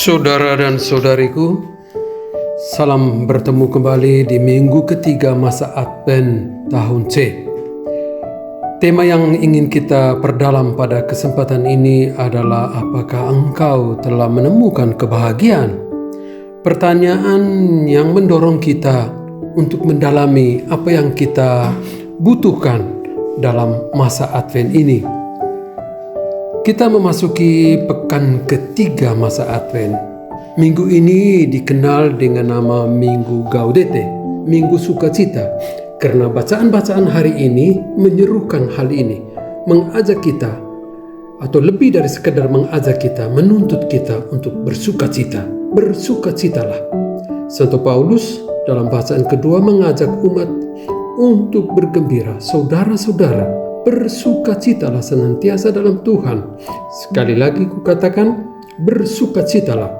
Saudara dan saudariku, salam bertemu kembali di minggu ketiga masa Advent tahun C. Tema yang ingin kita perdalam pada kesempatan ini adalah apakah engkau telah menemukan kebahagiaan? Pertanyaan yang mendorong kita untuk mendalami apa yang kita butuhkan dalam masa Advent ini. Kita memasuki pekan ketiga masa Advent. Minggu ini dikenal dengan nama Minggu Gaudete, Minggu Sukacita, karena bacaan-bacaan hari ini menyerukan hal ini, mengajak kita, atau lebih dari sekedar mengajak kita, menuntut kita untuk bersukacita. Bersukacitalah. Santo Paulus dalam bacaan kedua mengajak umat untuk bergembira. Saudara-saudara, bersukacitalah senantiasa dalam Tuhan. Sekali lagi kukatakan, bersukacitalah.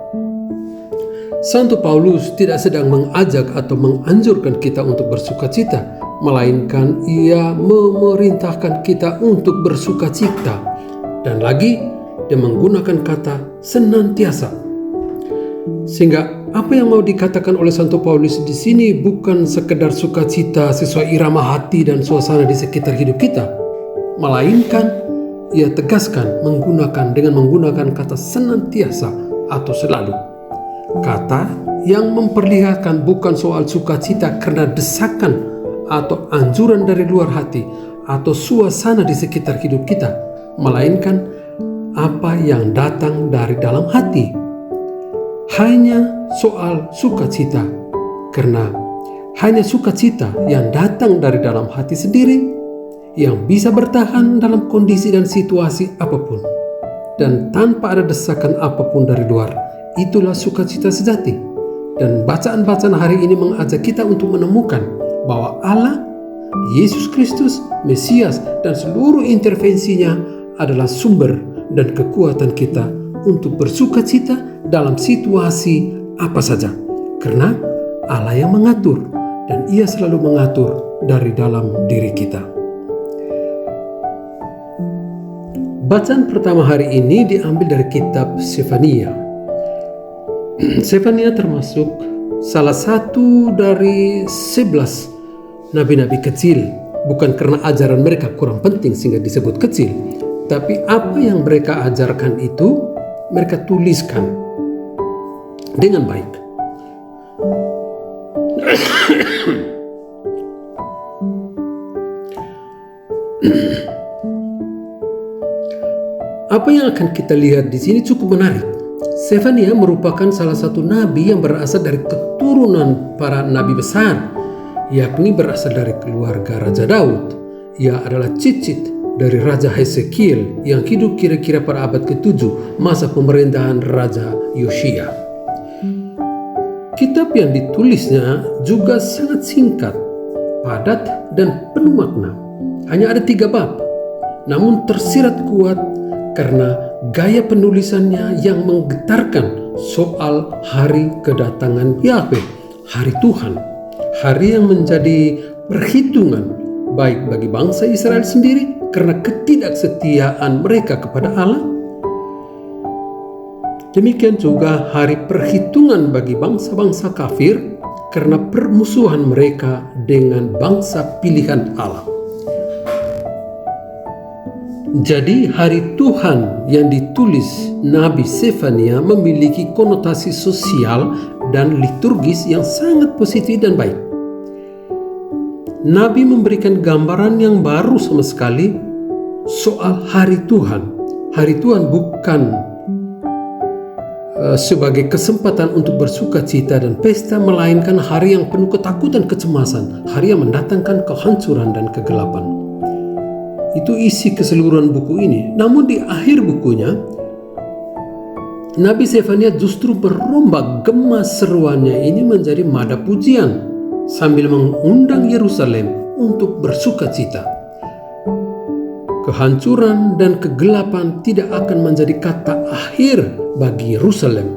Santo Paulus tidak sedang mengajak atau menganjurkan kita untuk bersukacita, melainkan ia memerintahkan kita untuk bersukacita. Dan lagi, dia menggunakan kata senantiasa. Sehingga apa yang mau dikatakan oleh Santo Paulus di sini bukan sekedar sukacita sesuai irama hati dan suasana di sekitar hidup kita, melainkan ia tegaskan dengan menggunakan kata senantiasa atau selalu. Kata yang memperlihatkan bukan soal sukacita karena desakan atau anjuran dari luar hati atau suasana di sekitar hidup kita, melainkan apa yang datang dari dalam hati. Hanya soal sukacita, karena hanya sukacita yang datang dari dalam hati sendiri yang bisa bertahan dalam kondisi dan situasi apapun, dan tanpa ada desakan apapun dari luar. Itulah sukacita sejati. Dan bacaan-bacaan hari ini mengajak kita untuk menemukan bahwa Allah, Yesus Kristus, Mesias, dan seluruh intervensinya adalah sumber dan kekuatan kita untuk bersukacita dalam situasi apa saja. Karena Allah yang mengatur, dan Ia selalu mengatur dari dalam diri kita. Bacaan pertama hari ini diambil dari kitab Sefania. Sefania termasuk salah satu dari 11 nabi-nabi kecil. Bukan karena ajaran mereka kurang penting sehingga disebut kecil, tapi apa yang mereka ajarkan itu mereka tuliskan dengan baik. Apa yang akan kita lihat di sini cukup menarik. Sefania merupakan salah satu nabi yang berasal dari keturunan para nabi besar, yakni berasal dari keluarga Raja Daud. Ia adalah cicit dari Raja Hesekiel yang hidup kira-kira pada abad ke-7 masa pemerintahan Raja Yosia. Kitab yang ditulisnya juga sangat singkat, padat, dan penuh makna. Hanya ada 3 bab, namun tersirat kuat karena gaya penulisannya yang menggetarkan soal hari kedatangan Yahweh, hari Tuhan, hari yang menjadi perhitungan baik bagi bangsa Israel sendiri karena ketidaksetiaan mereka kepada Allah. Demikian juga hari perhitungan bagi bangsa-bangsa kafir karena permusuhan mereka dengan bangsa pilihan Allah. Jadi hari Tuhan yang ditulis Nabi Sefania memiliki konotasi sosial dan liturgis yang sangat positif dan baik. Nabi memberikan gambaran yang baru sama sekali soal hari Tuhan. Hari Tuhan bukan sebagai kesempatan untuk bersukacita dan pesta, melainkan hari yang penuh ketakutan, kecemasan, hari yang mendatangkan kehancuran dan kegelapan. Itu isi keseluruhan buku ini. Namun di akhir bukunya, Nabi Sefania justru berombak gemas seruannya ini menjadi nada pujian sambil mengundang Yerusalem untuk bersukacita. Kehancuran dan kegelapan tidak akan menjadi kata akhir bagi Yerusalem,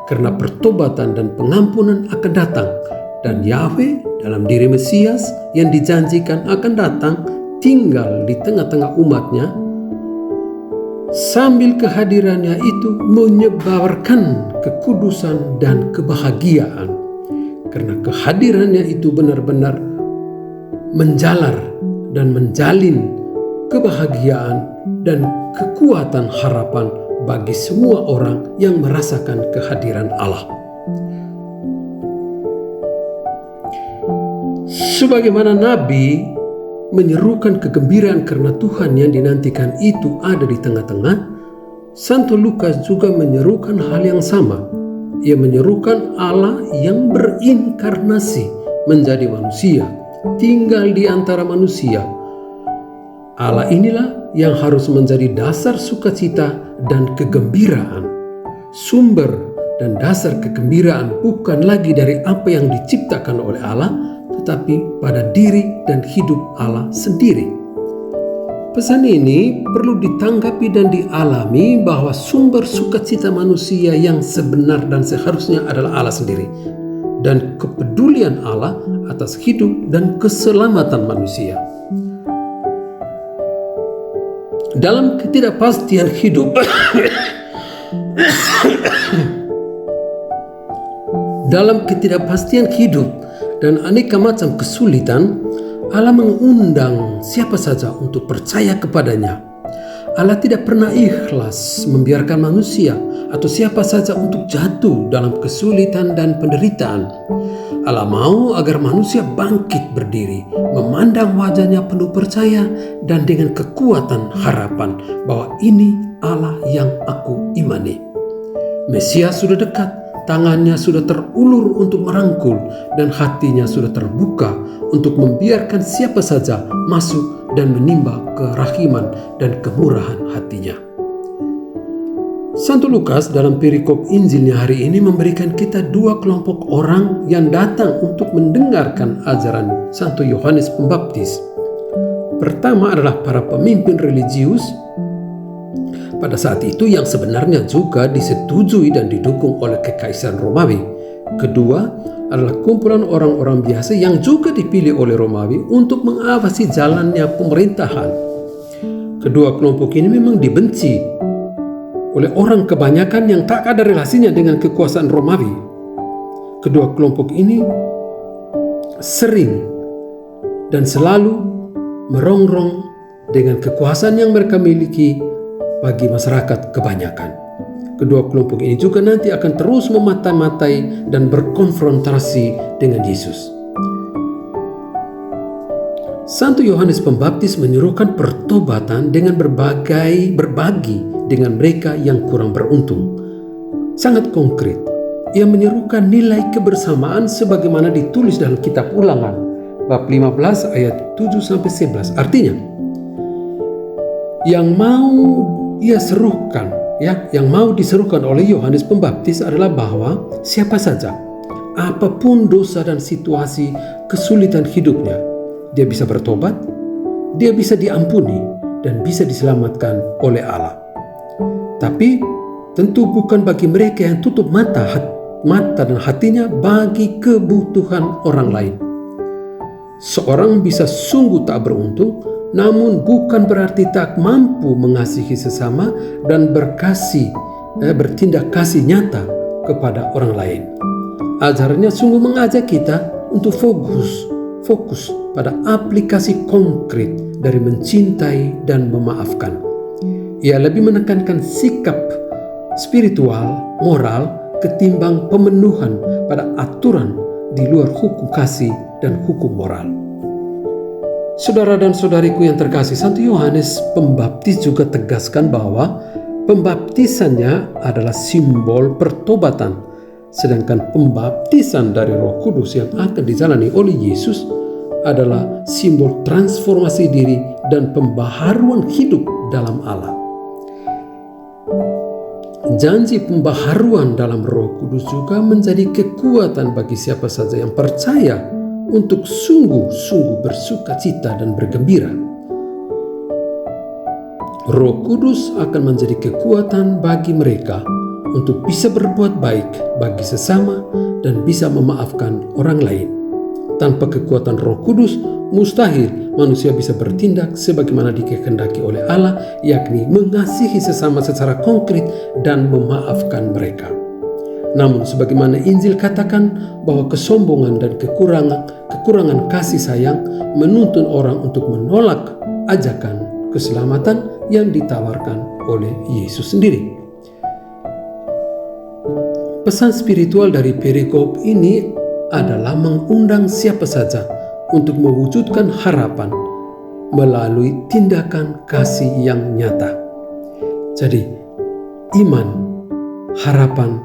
karena pertobatan dan pengampunan akan datang, dan Yahweh dalam diri Mesias yang dijanjikan akan datang tinggal di tengah-tengah umatnya sambil kehadirannya itu menyebarkan kekudusan dan kebahagiaan. Karena kehadirannya itu benar-benar menjalar dan menjalin kebahagiaan dan kekuatan harapan bagi semua orang yang merasakan kehadiran Allah. Sebagaimana Nabi menyerukan kegembiraan karena Tuhan yang dinantikan itu ada di tengah-tengah, Santo Lukas juga menyerukan hal yang sama. Ia menyerukan Allah yang berinkarnasi menjadi manusia, tinggal di antara manusia. Allah inilah yang harus menjadi dasar sukacita dan kegembiraan. Sumber dan dasar kegembiraan bukan lagi dari apa yang diciptakan oleh Allah, tetapi pada diri dan hidup Allah sendiri. Pesan ini perlu ditanggapi dan dialami bahwa sumber sukacita manusia yang sebenar dan seharusnya adalah Allah sendiri, dan kepedulian Allah atas hidup dan keselamatan manusia. Dalam ketidakpastian hidup dan aneka macam kesulitan, Allah mengundang siapa saja untuk percaya kepadanya. Allah tidak pernah ikhlas membiarkan manusia atau siapa saja untuk jatuh dalam kesulitan dan penderitaan. Allah mau agar manusia bangkit berdiri, memandang wajahnya penuh percaya dan dengan kekuatan harapan bahwa ini Allah yang aku imani. Mesias sudah dekat, tangannya sudah terulur untuk merangkul dan hatinya sudah terbuka untuk membiarkan siapa saja masuk dan menimba kerahiman dan kemurahan hatinya. Santo Lukas dalam perikop Injilnya hari ini memberikan kita dua kelompok orang yang datang untuk mendengarkan ajaran Santo Yohanes Pembaptis. Pertama adalah para pemimpin religius pada saat itu yang sebenarnya juga disetujui dan didukung oleh Kekaisaran Romawi. Kedua adalah kumpulan orang-orang biasa yang juga dipilih oleh Romawi untuk mengawasi jalannya pemerintahan. Kedua kelompok ini memang dibenci oleh orang kebanyakan yang tak ada relasinya dengan kekuasaan Romawi. Kedua kelompok ini sering dan selalu merongrong dengan kekuasaan yang mereka miliki bagi masyarakat kebanyakan. Kedua kelompok ini juga nanti akan terus memata-matai dan berkonfrontasi dengan Yesus. Santo Yohanes Pembaptis menyuruhkan pertobatan dengan berbagi dengan mereka yang kurang beruntung. Sangat konkret, ia menyerukan nilai kebersamaan sebagaimana ditulis dalam kitab Ulangan bab 15 ayat 7-11. Artinya, yang mau diserukan oleh Yohanes Pembaptis adalah bahwa siapa saja, apapun dosa dan situasi kesulitan hidupnya, dia bisa bertobat, dia bisa diampuni, dan bisa diselamatkan oleh Allah. Tapi tentu bukan bagi mereka yang tutup mata dan hatinya bagi kebutuhan orang lain. Seorang bisa sungguh tak beruntung, namun bukan berarti tak mampu mengasihi sesama dan bertindak kasih nyata kepada orang lain. Ajarannya sungguh mengajak kita untuk fokus pada aplikasi konkret dari mencintai dan memaafkan. Ia lebih menekankan sikap spiritual, moral, ketimbang pemenuhan pada aturan di luar hukum kasih dan hukum moral. Saudara dan saudariku yang terkasih, Santo Yohanes Pembaptis juga tegaskan bahwa pembaptisannya adalah simbol pertobatan, sedangkan pembaptisan dari Roh Kudus yang akan dijalani oleh Yesus adalah simbol transformasi diri dan pembaharuan hidup dalam Allah. Janji pembaharuan dalam Roh Kudus juga menjadi kekuatan bagi siapa saja yang percaya untuk sungguh-sungguh bersukacita dan bergembira. Roh Kudus akan menjadi kekuatan bagi mereka untuk bisa berbuat baik bagi sesama dan bisa memaafkan orang lain. Tanpa kekuatan Roh Kudus, mustahil manusia bisa bertindak sebagaimana dikehendaki oleh Allah, yakni mengasihi sesama secara konkret dan memaafkan mereka. Namun sebagaimana Injil katakan bahwa kesombongan dan kekurangan kasih sayang menuntun orang untuk menolak ajakan keselamatan yang ditawarkan oleh Yesus sendiri. Pesan spiritual dari perikop ini adalah mengundang siapa saja untuk mewujudkan harapan melalui tindakan kasih yang nyata. Jadi, iman, harapan,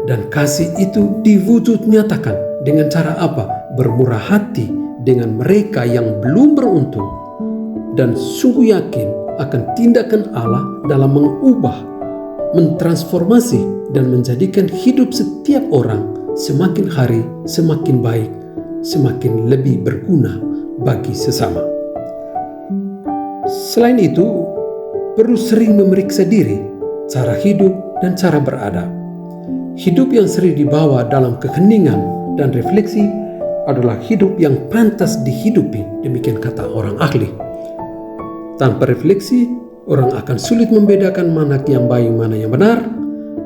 dan kasih itu diwujud nyatakan dengan cara apa? Bermurah hati dengan mereka yang belum beruntung dan sungguh yakin akan tindakan Allah dalam mengubah, mentransformasi, dan menjadikan hidup setiap orang semakin hari semakin baik, semakin lebih berguna bagi sesama. Selain itu, perlu sering memeriksa diri, cara hidup, dan cara beradab. Hidup yang sering dibawa dalam keheningan dan refleksi adalah hidup yang pantas dihidupi, demikian kata orang ahli. Tanpa refleksi, orang akan sulit membedakan mana yang baik, mana yang benar,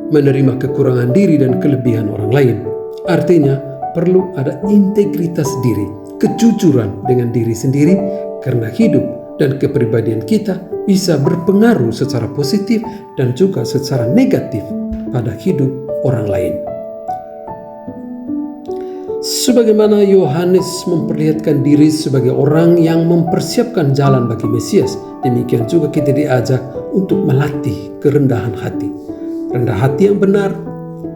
menerima kekurangan diri dan kelebihan orang lain. Artinya, perlu ada integritas diri, kejujuran dengan diri sendiri, karena hidup dan kepribadian kita bisa berpengaruh secara positif dan juga secara negatif pada hidup orang lain. Sebagaimana Yohanes memperlihatkan diri sebagai orang yang mempersiapkan jalan bagi Mesias, demikian juga kita diajak untuk melatih kerendahan hati. Rendah hati yang benar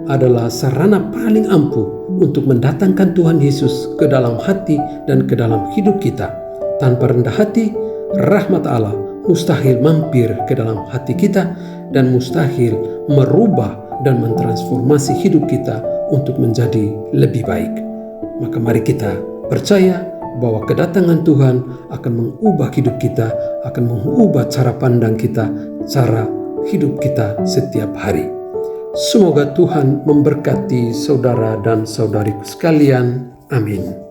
adalah sarana paling ampuh untuk mendatangkan Tuhan Yesus ke dalam hati dan ke dalam hidup kita. Tanpa rendah hati, rahmat Allah mustahil mampir ke dalam hati kita dan mustahil merubah dan mentransformasi hidup kita untuk menjadi lebih baik. Maka mari kita percaya bahwa kedatangan Tuhan akan mengubah hidup kita, akan mengubah cara pandang kita, cara hidup kita setiap hari. Semoga Tuhan memberkati saudara dan saudariku sekalian. Amin.